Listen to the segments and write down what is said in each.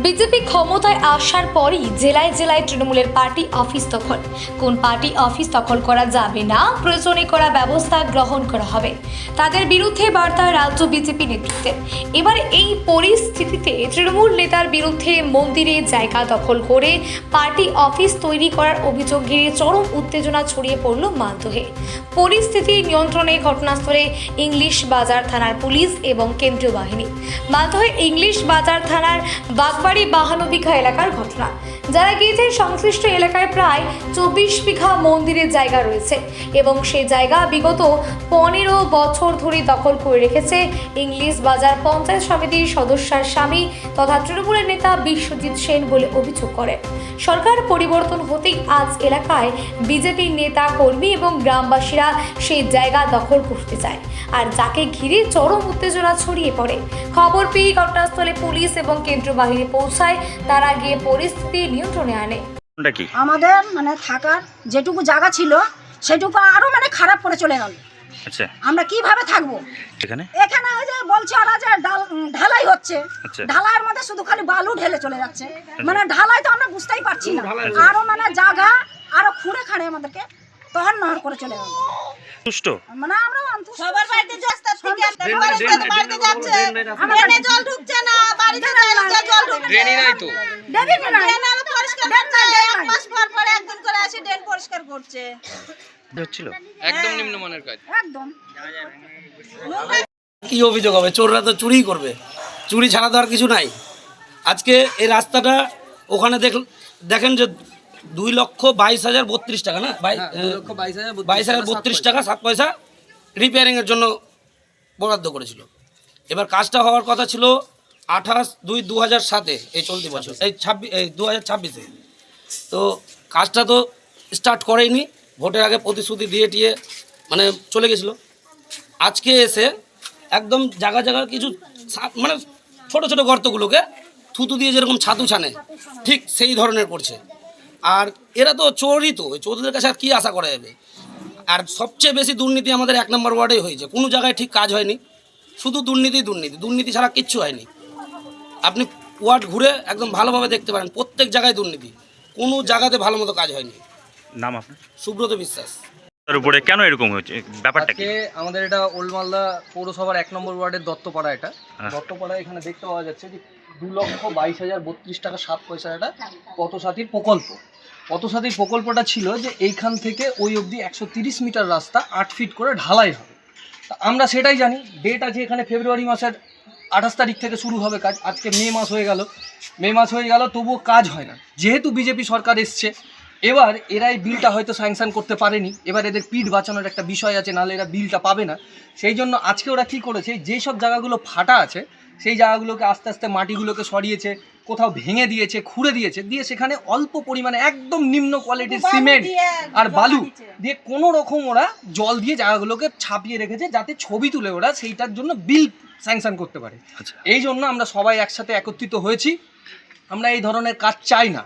BJP ক্ষমতায় আসার পরই জেলায় জেলায় তৃণমূলের পার্টি অফিস দখল। কোন পার্টি অফিস দখল করা যাবে না, প্রয়োজনে করা ব্যবস্থা গ্রহণ করা হবে, তাদের বিরুদ্ধে বার্তা রাজ্য বিজেপি নেতৃত্বের। এবার এই পরিস্থিতিতে তৃণমূল নেতার বিরুদ্ধে মন্দিরে জায়গা দখল করে পার্টি অফিস তৈরি করার অভিযোগ ঘিরে চরম উত্তেজনা ছড়িয়ে পড়ল মালদহে। পরিস্থিতি নিয়ন্ত্রণে ঘটনাস্থলে ইংলিশ বাজার থানার পুলিশ এবং কেন্দ্রীয় বাহিনী। মালদহের ইংলিশ বাজার থানার বাগবাড়ি 52 বিঘা এলাকার ঘটনা। যারা গিয়েছেন সংশ্লিষ্ট এলাকায় প্রায় 24 বিঘা মন্দিরের জায়গা রয়েছে এবং সেই জায়গা বিগত 15 বছর ধরে দখল করে রেখেছে ইংলিশ বাজার পঞ্চায়েত সমিতির সদস্যার স্বামী তথা তৃণমূলের নেতা বিশ্বজিৎ সেন বলে অভিযোগ করেন। সরকার পরিবর্তন হতেই আজ এলাকায় বিজেপির নেতা কর্মী এবং গ্রামবাসীরা সেই জায়গা দখল করতে চায়, আর যাকে ঘিরে চরম উত্তেজনা ছড়িয়ে পড়ে। খবর পেয়ে ঘটনাস্থলে পুলিশ এবং কেন্দ্রীয় বাহিনী পৌঁছায়, তারা গিয়ে পরিস্থিতি নিয়ন্ত্রণে আনে। আমাদের থাকার যেটুকু জায়গা ছিল সেটুকু আরো খারাপ করে চলে গেল। আচ্ছা, আমরা কিভাবে থাকবো এখানে? এখানে ওই যে বলছে ওরা যে ঢালাই হচ্ছে, আচ্ছা। ঢালাইয়ের মধ্যে শুধু খালি বালু ঢেলে চলে যাচ্ছে। ঢালাই তো আমরা বুঝতেই পারছি না, আরো জায়গা আরো খুঁড়ে খাড়ে আমাদেরকে তখন নহর করে চলে গেল। আমরা সবার বাড়িতে রাস্তা থেকে বাড়িতে যাচ্ছে, ড্রেনে জল ঢুকছে না, বাড়িতে জল ঢুকছে, ড্রেনই নাই তো, ড্রেন আলো পরিষ্কার করছে, এক মাস পর পর একদিন করে আসে ড্রেন পরিষ্কার করছে। হচ্ছিল একদম নিম্নমানের কাজ। একদম কি অভিযোগ হবে? চোররা তো চুরিই করবে, চুরি ছাড়া তো আর কিছু নাই। আজকে এই রাস্তাটা ওখানে দেখেন যে 2,22,032 টাকা না, 22,032 টাকা 7 পয়সা রিপেয়ারিংয়ের জন্য বরাদ্দ করেছিল। এবার কাজটা হওয়ার কথা ছিল 28/2/2007 এই চলতি বছর, এই 2026-এ। তো কাজটা তো স্টার্ট করেইনি, ভোটের আগে প্রতিশ্রুতি দিয়ে টিয়ে চলে গেছিলো। আজকে এসে একদম জায়গা জায়গা কিছু ছোট ছোট গর্তগুলোকে থুতু দিয়ে যেরকম ছাতু ছানে ঠিক সেই ধরনের করছে। আর এরা তো চোরই, তো চোরদের কাছে আর কী আশা করা যাবে? আর সবচেয়ে বেশি দুর্নীতি আমাদের 1 নম্বর ওয়ার্ডেই হয়েছে। কোনো জায়গায় ঠিক কাজ হয়নি, শুধু দুর্নীতি ছাড়া কিচ্ছু হয়নি। আপনি ওয়ার্ড ঘুরে একদম ভালোভাবে দেখতে পারেন, প্রত্যেক জায়গায় দুর্নীতি, কোনো জায়গাতে ভালো মতো কাজ হয়নি। নাম আপনার? সুব্রত বিশ্বাস। তার উপরে কেন এরকম হচ্ছে, ব্যাপারটা কি? আজকে আমাদের এটা ওল্ড মালদা পৌরসভার 1 নম্বর ওয়ার্ডের দত্তপাড়া। এটা দত্তপাড়া, এখানে দেখতে পাওয়া যাচ্ছে যে 2,22,032 টাকা 7 পয়সা একটা পথসাথীর প্রকল্প। পথসাথীর প্রকল্পটা ছিল যে এইখান থেকে ওই অবধি 130 মিটার রাস্তা 8 ফিট করে ঢালাই হবে। তা আমরা সেটাই জানি, ডেট আছে এখানে ফেব্রুয়ারি মাসের 28 তারিখ থেকে শুরু হবে কাজ। আজকে মে মাস হয়ে গেল, তবুও কাজ হয় না। যেহেতু বিজেপি সরকার এসছে, এবার এরা এই বিলটা হয়তো স্যাংশন করতে পারেনি। এবার এদের পিঠ বাঁচানোর একটা বিষয় আছে, নাহলে এরা বিলটা পাবে না। সেই জন্য আজকে ওরা কী করেছে, যেই সব জায়গাগুলো ফাটা আছে সেই জায়গাগুলোকে আস্তে আস্তে মাটিগুলোকে সরিয়েছে, কোথাও ভেঙে দিয়েছে, খুঁড়ে দিয়েছে, দিয়ে সেখানে অল্প পরিমাণে একদম নিম্ন কোয়ালিটির সিমেন্ট আর বালু দিয়ে কোনো রকম ওরা জল দিয়ে জায়গাগুলোকে ছাপিয়ে রেখেছে, যাতে ছবি তুলে ওরা সেইটার জন্য বিল স্যাংশন করতে পারে। এই জন্য আমরা সবাই একসাথে একত্রিত হয়েছি। আমরা এই ধরনের কাজ চাই না।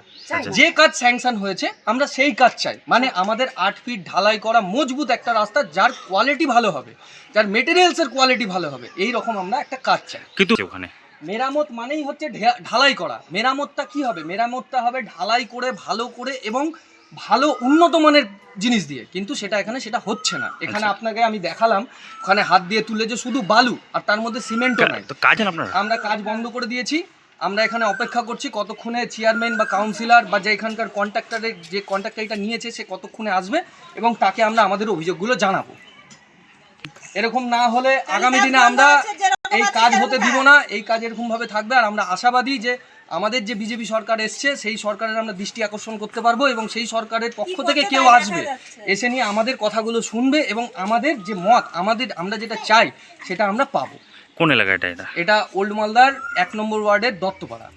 যে কাজ স্যাংশন হয়েছে আমরা সেই কাজ চাই। আমাদের 8 ফিট ঢালাই করা মজবুত একটা রাস্তা, যার কোয়ালিটি ভালো হবে, যার মেটেরিয়ালসের কোয়ালিটি ভালো হবে, এই রকম আমরা একটা কাজ চাই। কিন্তু ওখানে মেরামত মানেই হচ্ছে ঢালাই করা। মেরামতটা কি হবে? মেরামতটা হবে ঢালাই করে, ভালো করে এবং ভালো উন্নত মানের জিনিস দিয়ে, কিন্তু সেটা হচ্ছে না। এখানে আপনাকে আমি দেখালাম, ওখানে হাত দিয়ে তুলে যে শুধু বালু, আর তার মধ্যে সিমেন্টও নাই। আমরা কাজ বন্ধ করে দিয়েছি। আমরা এখানে অপেক্ষা করছি কতক্ষণে চেয়ারম্যান বা কাউন্সিলর বা যে এখানকার কন্ট্রাক্টরটা নিয়েছে সে কতক্ষণে আসবে, এবং তাকে আমরা আমাদের অভিযোগগুলো জানাবো। এরকম না হলে আগামী দিনে আমরা এই কাজ হতে দিব না। এই কাজ এরকমভাবে থাকবে। আর আমরা আশাবাদী যে আমাদের যে বিজেপি সরকার এসছে, সেই সরকারের আমরা দৃষ্টি আকর্ষণ করতে পারবো, এবং সেই সরকারের পক্ষ থেকে কেউ আসবে, এসে নিয়ে আমাদের কথাগুলো শুনবে, এবং আমাদের যে মত, আমরা যেটা চাই সেটা আমরা পাবো। কোন এলাকাটা এটা? এটা ওল্ড মালদার 1 নম্বর ওয়ার্ডের দত্তপাড়া।